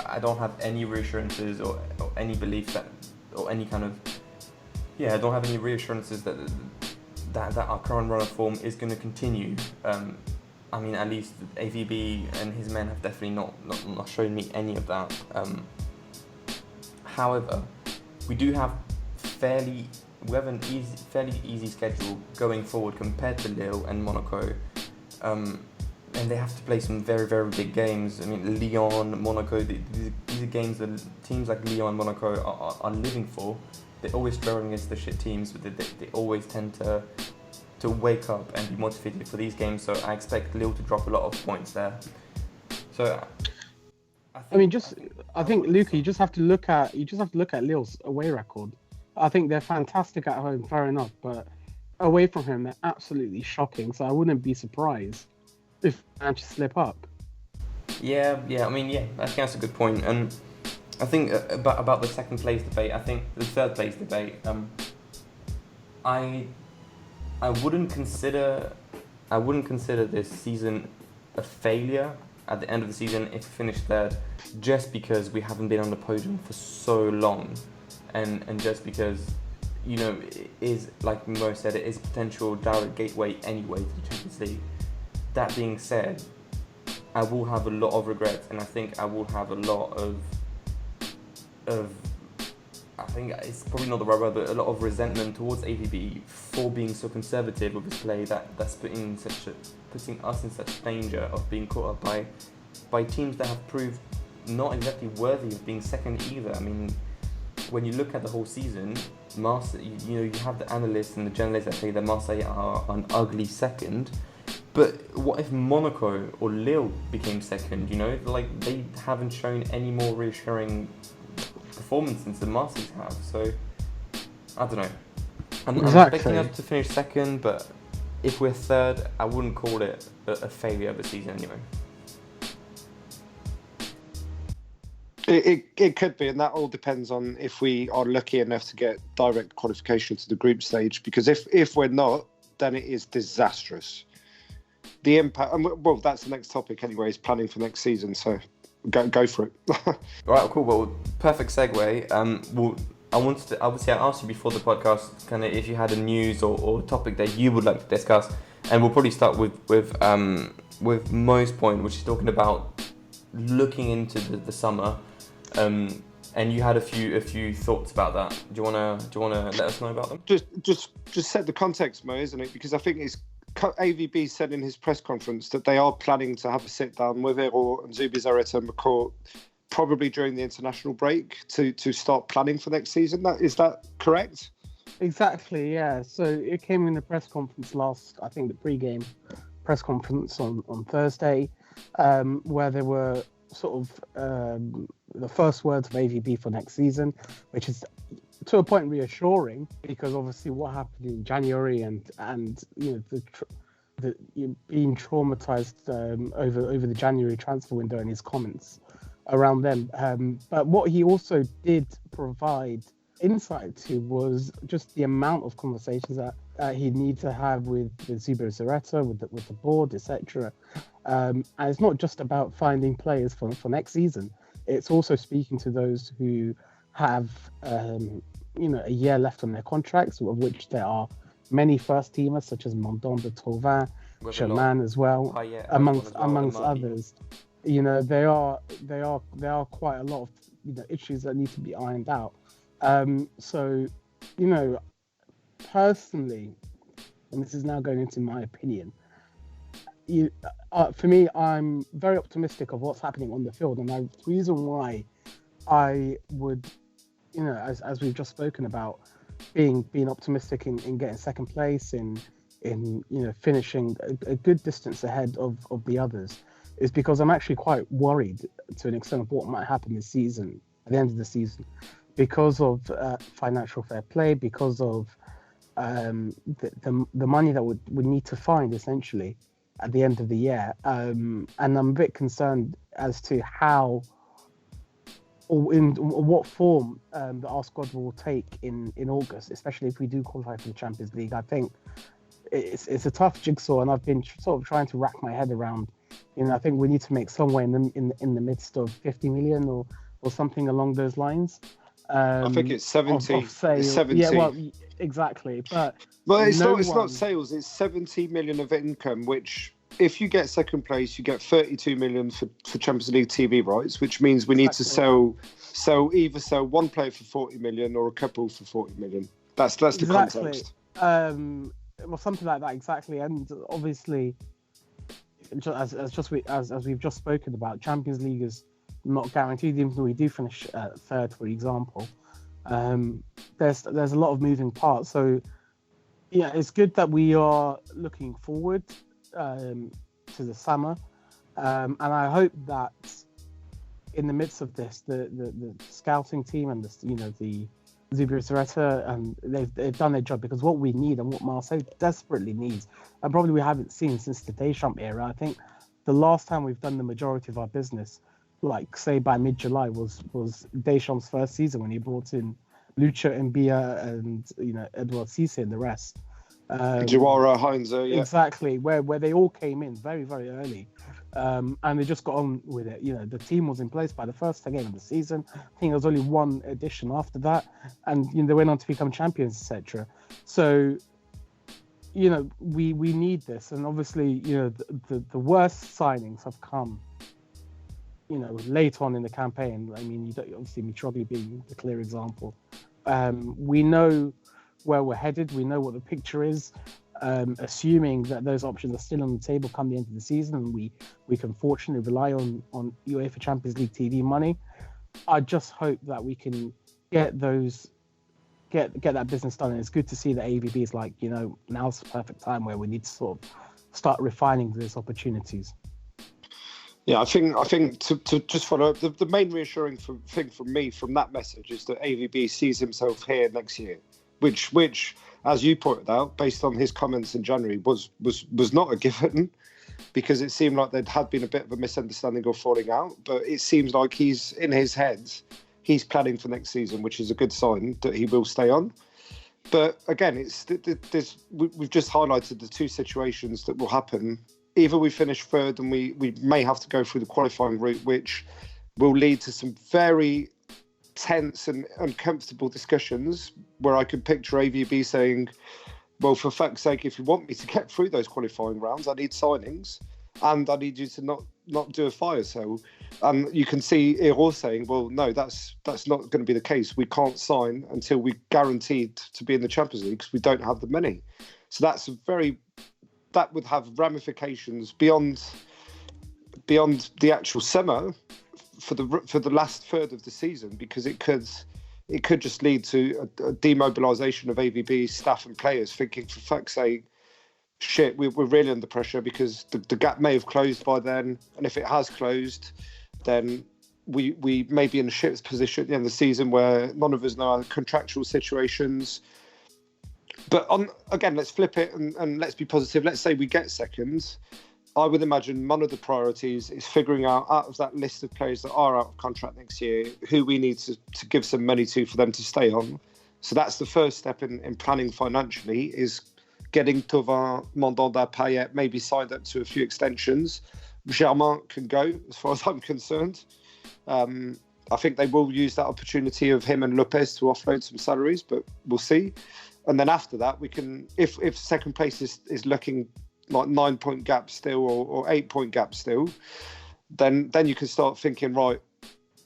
I don't have any reassurances or any belief that, or any kind of, I don't have any reassurances that our current run of form is going to continue. I mean, at least AVB and his men have definitely not shown me any of that. However, we have an fairly easy schedule going forward compared to Lille and Monaco. And they have to play some very, very big games. I mean, Lyon, Monaco, these are games that teams like Lyon and Monaco are living for. They're always throwing against the shit teams, but they always tend to wake up and be motivated for these games. So I expect Lille to drop a lot of points there. So I think Luca, you just have to look at Lille's away record. I think they're fantastic at home, fair enough, but away from home they're absolutely shocking. So I wouldn't be surprised if they manage to slip up. Yeah. I mean, I think that's a good point. And I think about the second place debate. I think the third place debate. I wouldn't consider this season a failure at the end of the season if we finish third, just because we haven't been on the podium for so long, and just because, it is, like Mo said, it is a potential direct gateway anyway to the Champions League. That being said, I will have a lot of regrets, and I think I will have a lot of I think it's probably not the right word, but a lot of resentment towards AVB for being so conservative with his play that's putting us in such danger of being caught up by teams that have proved not exactly worthy of being second either. I mean, when you look at the whole season, Marseille, you have the analysts and the journalists that say that Marseille are an ugly second. But what if Monaco or Lille became second? Like, they haven't shown any more reassuring performances than Marseille have. So I don't know. I'm expecting us to finish second, but if we're third, I wouldn't call it a failure of the season anyway. It could be, and that all depends on if we are lucky enough to get direct qualification to the group stage. Because if we're not, then it is disastrous. The impact, well, that's the next topic anyway, is planning for next season. So go for it. All right, cool. Well, perfect segue. I asked you before the podcast, kind of, if you had a news or topic that you would like to discuss, and we'll probably start with Mo's point, which is talking about looking into the summer. And you had a few thoughts about that. Do you wanna let us know about them? Just set the context, Mo, isn't it? Because I think it's AVB said in his press conference that they are planning to have a sit down with Ero and Zubizarreta and McCourt probably during the international break to start planning for next season. Is that correct? Exactly, yeah. So it came in the press conference I think the pre-game press conference on Thursday, where there were sort of the first words of AVB for next season, which is to a point reassuring, because obviously what happened in January and the being traumatized over the January transfer window and his comments around them. But what he also did provide insight to was just the amount of conversations that he'd need to have with Zubizarreta, with the board, etc. And it's not just about finding players for next season. It's also speaking to those who have a year left on their contracts, of which there are many first teamers such as Mondon, Thauvin, Sherman as well, amongst others. There are quite a lot of issues that need to be ironed out. So personally, and this is now going into my opinion, for me, I'm very optimistic of what's happening on the field, and the reason why I would, as we've just spoken about, being optimistic in getting second place, in finishing a good distance ahead of the others, is because I'm actually quite worried to an extent of what might happen this season, at the end of the season, because of financial fair play, because of the money that would need to find essentially at the end of the year, and I'm a bit concerned as to how or in what form our squad will take in August, especially if we do qualify for the Champions League. I think it's a tough jigsaw, and I've been sort of trying to rack my head around. I think we need to make somewhere in the midst of 50 million or something along those lines. I think it's 70. Of sales. It's 70. Yeah, well, exactly. But it's not sales. It's 70 million of income, which if you get second place, you get 32 million for Champions League TV rights, which means we need to either sell one player for 40 million or a couple for 40 million. That's the context. Well, something like that, exactly. And obviously, as we've just spoken about, Champions League is not guaranteed, even though we do finish third, for example. There's a lot of moving parts. So, yeah, it's good that we are looking forward to the summer, and I hope that in the midst of this, the scouting team and the Zubizarreta, and they've done their job, because what we need and what Marseille desperately needs, and probably we haven't seen since the Deschamps era. I think the last time we've done the majority of our business, like say by mid-July, was Deschamps' first season, when he brought in Lucha Mbia and Edouard Cissé and the rest. Jawara, Heinze, yeah. Exactly, where they all came in very, very early. And they just got on with it. The team was in place by the first game of the season. I think there was only one addition after that, and they went on to become champions, etc. So, we need this, and obviously, the worst signings have come, late on in the campaign. I mean, obviously Mitroglou being the clear example. We know where we're headed. We know what the picture is. Assuming that those options are still on the table come the end of the season, and we can fortunately rely on UEFA Champions League TV money. I just hope that we can get that business done. And it's good to see that AVB is like, now's the perfect time where we need to sort of start refining those opportunities. Yeah, I think to just follow up, the main reassuring thing from me from that message is that AVB sees himself here next year, which, as you pointed out, based on his comments in January, was not a given, because it seemed like there had been a bit of a misunderstanding or falling out. But it seems like he's in his head, he's planning for next season, which is a good sign that he will stay on. But again, we've just highlighted the two situations that will happen. Either we finish third and we may have to go through the qualifying route, which will lead to some very tense and uncomfortable discussions, where I could picture AVB saying, well, for fuck's sake, if you want me to get through those qualifying rounds, I need signings, and I need you to not do a fire sale. And you can see Hero saying, well, no, that's not going to be the case. We can't sign until we're guaranteed to be in the Champions League, because we don't have the money. So that would have ramifications beyond the actual summer for the last third of the season, because it could just lead to a demobilisation of AVB staff and players, thinking, for fuck's sake, shit, we're really under pressure, because the gap may have closed by then, and if it has closed, then we may be in a shit position at the end of the season where none of us know our contractual situations. But again, let's flip it and let's be positive. Let's say we get second. I would imagine one of the priorities is figuring out of that list of players that are out of contract next year, who we need to give some money to for them to stay on. So that's the first step in planning financially, is getting Thauvin, Mandanda, Payet maybe signed up to a few extensions. Germain can go, as far as I'm concerned. I think they will use that opportunity of him and Lopez to offload some salaries, but we'll see. And then after that, we can, if second place is looking like 9-point gap still or 8-point gap still, then you can start thinking, right,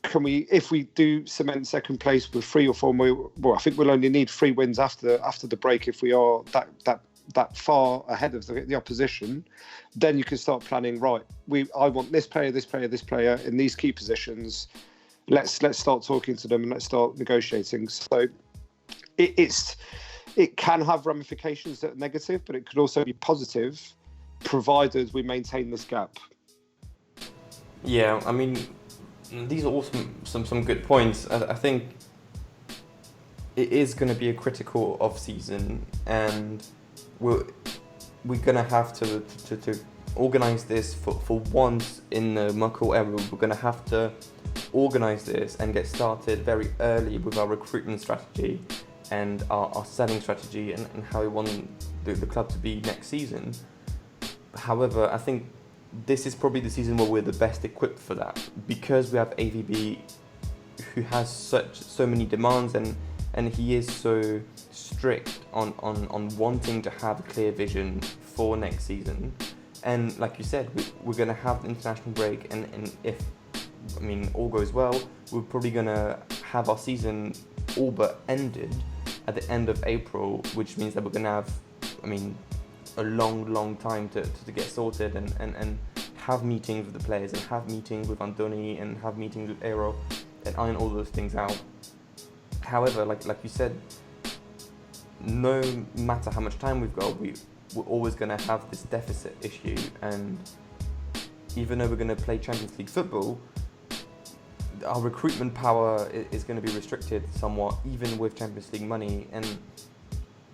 can we, if we do cement second place with 3 or 4 more, well, I think we'll only need 3 wins after the break if we are that far ahead of the opposition. Then you can start planning, right, I want this player in these key positions. Let's start talking to them and let's start negotiating. So it can have ramifications that are negative, but it could also be positive, provided we maintain this gap. Yeah, I mean, these are all some good points. I think it is going to be a critical off-season, and we're going to have to organise this for once in the Marco era. We're going to have to organise this and get started very early with our recruitment strategy, and our selling strategy and how we want the club to be next season. However, I think this is probably the season where we're the best equipped for that, because we have AVB, who has so many demands, and he is so strict on wanting to have a clear vision for next season. And like you said, we're going to have the international break, and if all goes well, we're probably going to have our season all but ended at the end of April, which means that we're going to have a long time to get sorted and have meetings with the players, and have meetings with Andoni, and have meetings with Aero, and iron all those things out. However, like you said, no matter how much time we've got, we're always going to have this deficit issue, and even though we're going to play Champions League football, our recruitment power is going to be restricted somewhat, even with Champions League money. And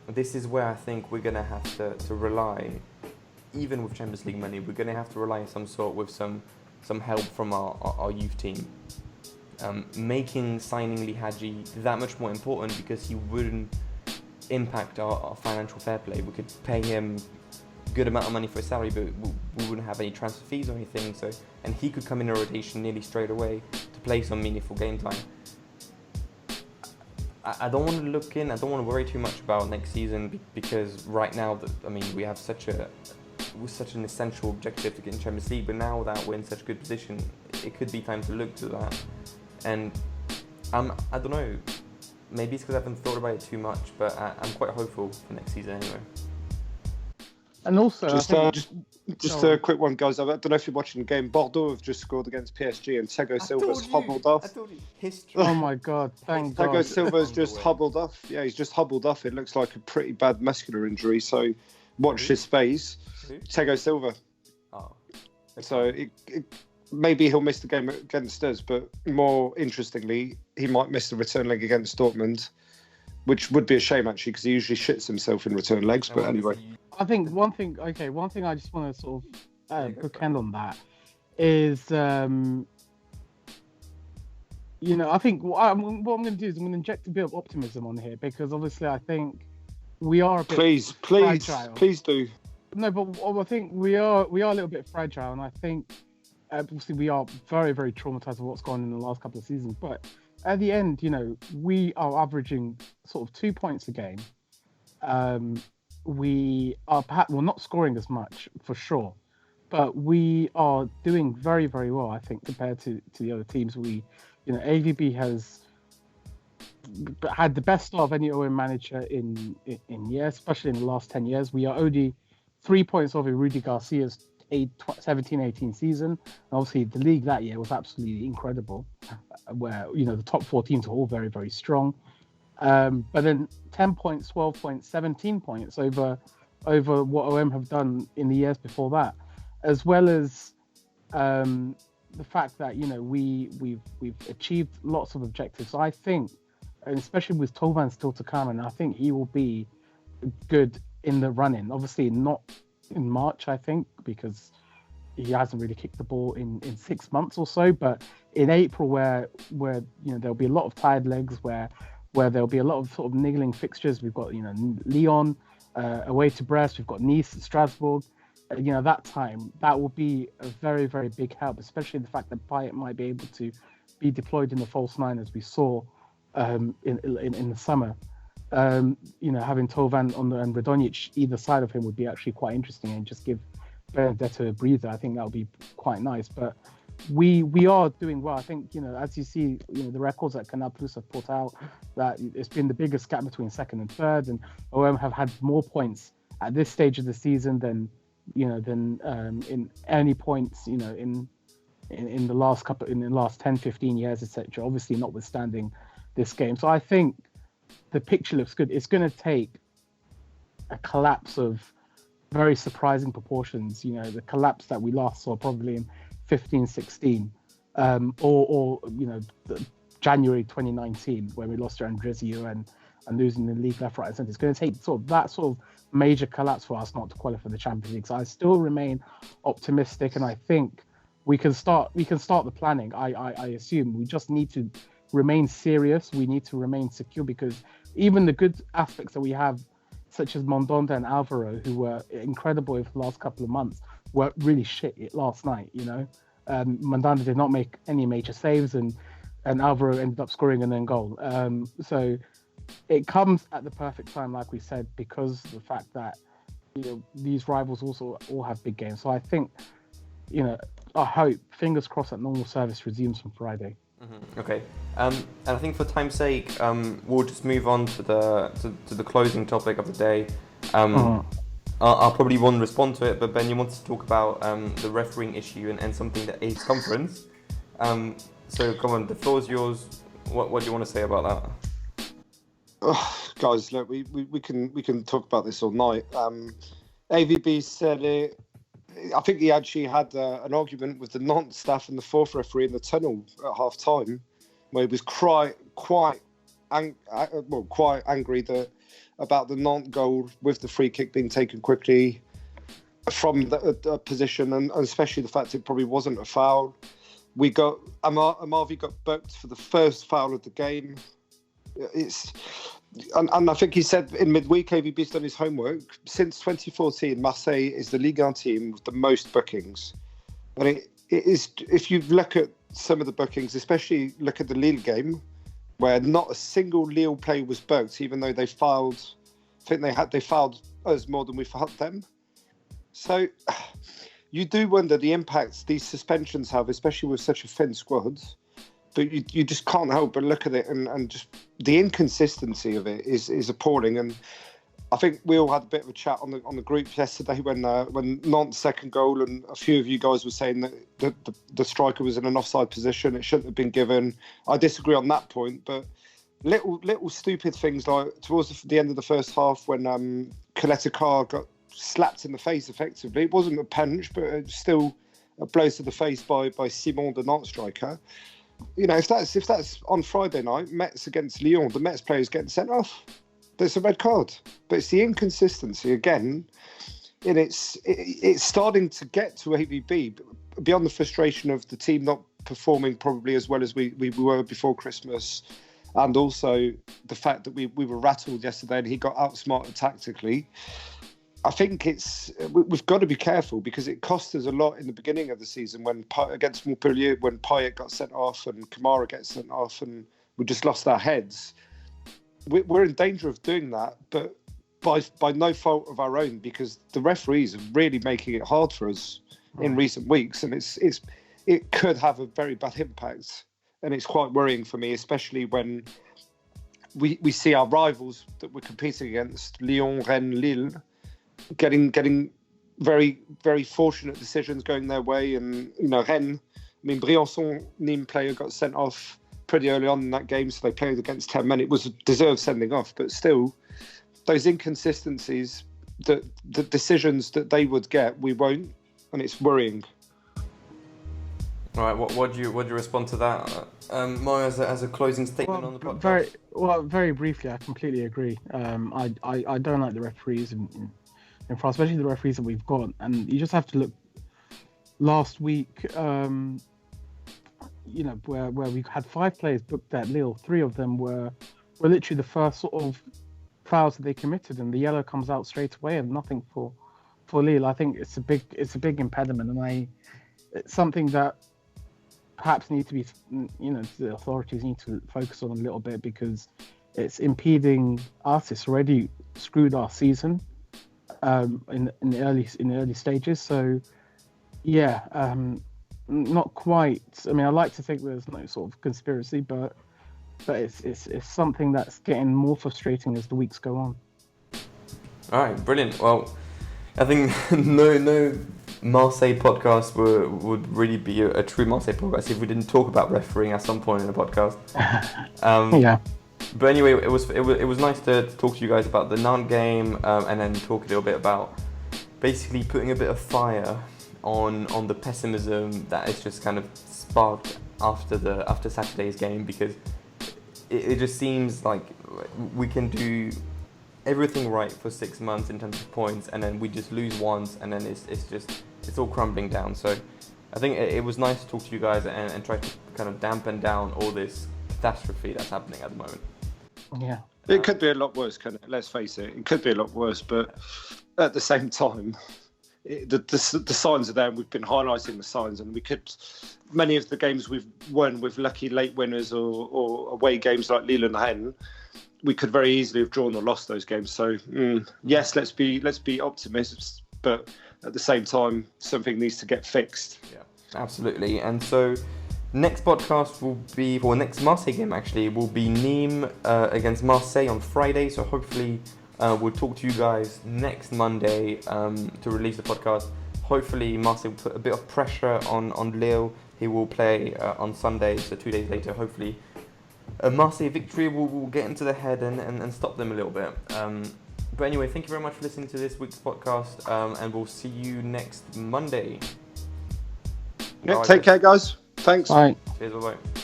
this is where I think we're going to have to rely, even with Champions League money, we're going to have to rely some sort with some help from our youth team. Making signing Lee Hadji that much more important, because he wouldn't impact our financial fair play. We could pay him a good amount of money for his salary, but we wouldn't have any transfer fees or anything. And he could come in a rotation nearly straight away to play some meaningful game time. I don't want to look in. I don't want to worry too much about next season, because right now, we have such an essential objective to get in Champions League. But now that we're in such a good position, it could be time to look to that. And I don't know. Maybe it's because I haven't thought about it too much, but I'm quite hopeful for next season anyway. And also, just a quick one, guys. I don't know if you're watching the game. Bordeaux have just scored against PSG, and Thiago Silva's hobbled off. History. Oh my God! Thank God. Thiago Silva's just hobbled off. Yeah, he's just hobbled off. It looks like a pretty bad muscular injury. So watch his space. Thiago Silva. Oh. Okay. So maybe he'll miss the game against us, but more interestingly, he might miss the return leg against Dortmund, which would be a shame actually, because he usually shits himself in return legs. But anyway, I think one thing I just want to sort of bookend on that is, I think what I'm going to do is I'm going to inject a bit of optimism on here, because obviously I think we are a bit fragile. Please do. No, but I think we are a little bit fragile, and I think obviously we are very, very traumatized with what's gone on in the last couple of seasons. But at the end, we are averaging sort of 2 points a game. We are perhaps not scoring as much for sure, but we are doing very, very well, I think, compared to the other teams. AVB has had the best start of any OM manager in years, especially in the last 10 years. We are only 3 points over Rudy Garcia's 17-18 season. And obviously, the league that year was absolutely incredible, where the top 4 teams were all very, very strong. But then 10 points, 12 points, 17 points over what OM have done in the years before that, as well as the fact that we've achieved lots of objectives. So I think, and especially with Tovan still to come, and I think he will be good in the run-in. Obviously not in March, I think, because he hasn't really kicked the ball in 6 months or so. But in April, where there'll be a lot of tired legs, where there'll be a lot of sort of niggling fixtures. We've got Lyon away to Brest. We've got Nice, Strasbourg. That time that will be a very, very big help, especially the fact that Payet might be able to be deployed in the false nine, as we saw in the summer. Having Tovan and Radonjic either side of him would be actually quite interesting, and just give Benedetto a breather. I think that would be quite nice. But we are doing well. I think, as you see, the records that Canal Plus have put out, that it's been the biggest gap between second and third, and OM have had more points at this stage of the season than in any points, in the last 10, 15 years, etc. Obviously, notwithstanding this game. So I think the picture looks good. It's going to take a collapse of very surprising proportions. The collapse that we last saw probably in 15-16, or January 2019, when we lost to Andrezio and losing the league left, right, and centre. It's going to take that sort of major collapse for us not to qualify for the Champions League. So I still remain optimistic, and I think we can start the planning. I assume we just need to remain serious. We need to remain secure, because even the good aspects that we have, such as Mondonda and Alvaro, who were incredible over the last couple of months, were really shit last night. Mondonda did not make any major saves, and Alvaro ended up scoring an own goal. So it comes at the perfect time, like we said, because of the fact that these rivals also all have big games. So I think, I hope, fingers crossed, that normal service resumes from Friday. Mm-hmm. Okay, and I think for time's sake, we'll just move on to the closing topic of the day. I'll probably won't respond to it, but Ben, you wanted to talk about the refereeing issue and something that AIDS conference. So come on, the floor is yours. What do you want to say about that? Oh, guys, look, we can talk about this all night. AVB said it. I think he actually had an argument with the Nantes staff and the fourth referee in the tunnel at half time, where he was quite angry about the Nantes goal with the free kick being taken quickly from the position, and especially the fact it probably wasn't a foul. We got Amavi got booked for the first foul of the game. And I think he said in midweek, AVB's done his homework. Since 2014, Marseille is the Ligue 1 team with the most bookings. And it is, if you look at some of the bookings, especially look at the Lille game, where not a single Lille player was booked, even though they fouled. I think they fouled us more than we fouled them. So you do wonder the impacts these suspensions have, especially with such a thin squad. But you just can't help but look at it, and just the inconsistency of it is appalling. And I think we all had a bit of a chat on the group yesterday when Nantes' second goal, and a few of you guys were saying that the striker was in an offside position. It shouldn't have been given. I disagree on that point, but little stupid things like towards the end of the first half when Kaleta got slapped in the face effectively. It wasn't a punch, but it was still a blow to the face by Simon, the Nantes striker. If that's on Friday night, Metz against Lyon, the Metz players getting sent off. There's a red card. But it's the inconsistency again, and it's starting to get to AVB beyond the frustration of the team not performing probably as well as we were before Christmas, and also the fact that we were rattled yesterday and he got outsmarted tactically. I think we've got to be careful because it cost us a lot in the beginning of the season against Montpellier when Payet got sent off and Kamara gets sent off and we just lost our heads. We're in danger of doing that, but by no fault of our own, because the referees are really making it hard for us in recent weeks, and it could have a very bad impact, and it's quite worrying for me, especially when we see our rivals that we're competing against, Lyon, Rennes, Lille, getting very, very fortunate decisions going their way. And Rennes, Briançon, Nîmes player got sent off pretty early on in that game, so they played against 10 men. It was a deserved sending off, but still, those inconsistencies, the decisions that they would get, we won't, and it's worrying. All right, what do you respond to that, Mo, as a closing statement on the podcast? Very briefly, I completely agree. I don't like the referees in France, especially the referees that we've got. And you just have to look last week, where we had 5 players booked at Lille. 3 of them were literally the first sort of fouls that they committed, and the yellow comes out straight away, and nothing for Lille. I think it's a big impediment, and it's something that perhaps need to be, the authorities need to focus on a little bit, because it's impeding us. It's already screwed our season in the early stages. So not quite. I mean, I like to think there's no sort of conspiracy, but it's something that's getting more frustrating as the weeks go on. All right, brilliant. Well, I think no Marseille podcast would really be a true Marseille podcast if we didn't talk about refereeing at some point in the podcast. But anyway, it was nice to talk to you guys about the Nantes game, and then talk a little bit about basically putting a bit of fire on the pessimism that is just kind of sparked after Saturday's game, because it just seems like we can do everything right for 6 months in terms of points, and then we just lose once, and then it's all crumbling down. So I think it was nice to talk to you guys and try to kind of dampen down all this catastrophe that's happening at the moment. Yeah. It could be a lot worse, couldn't it? Let's face it. It could be a lot worse, but at the same time, the signs are there, and we've been highlighting the signs, and we could. Many of the games we've won with lucky late winners or away games like Lille and Hen, we could very easily have drawn or lost those games. So yes, let's be optimists, but at the same time, something needs to get fixed. Yeah, absolutely. And so next podcast will be, for next Marseille game actually, will be Nîmes against Marseille on Friday. So hopefully we'll talk to you guys next Monday to release the podcast. Hopefully Marseille will put a bit of pressure on Lille. He will play on Sunday, so 2 days later. Hopefully a Marseille victory will get into the head and stop them a little bit. But anyway, thank you very much for listening to this week's podcast, and we'll see you next Monday. Yeah, take care, guys. Thanks. Bye. Cheers, bye-bye.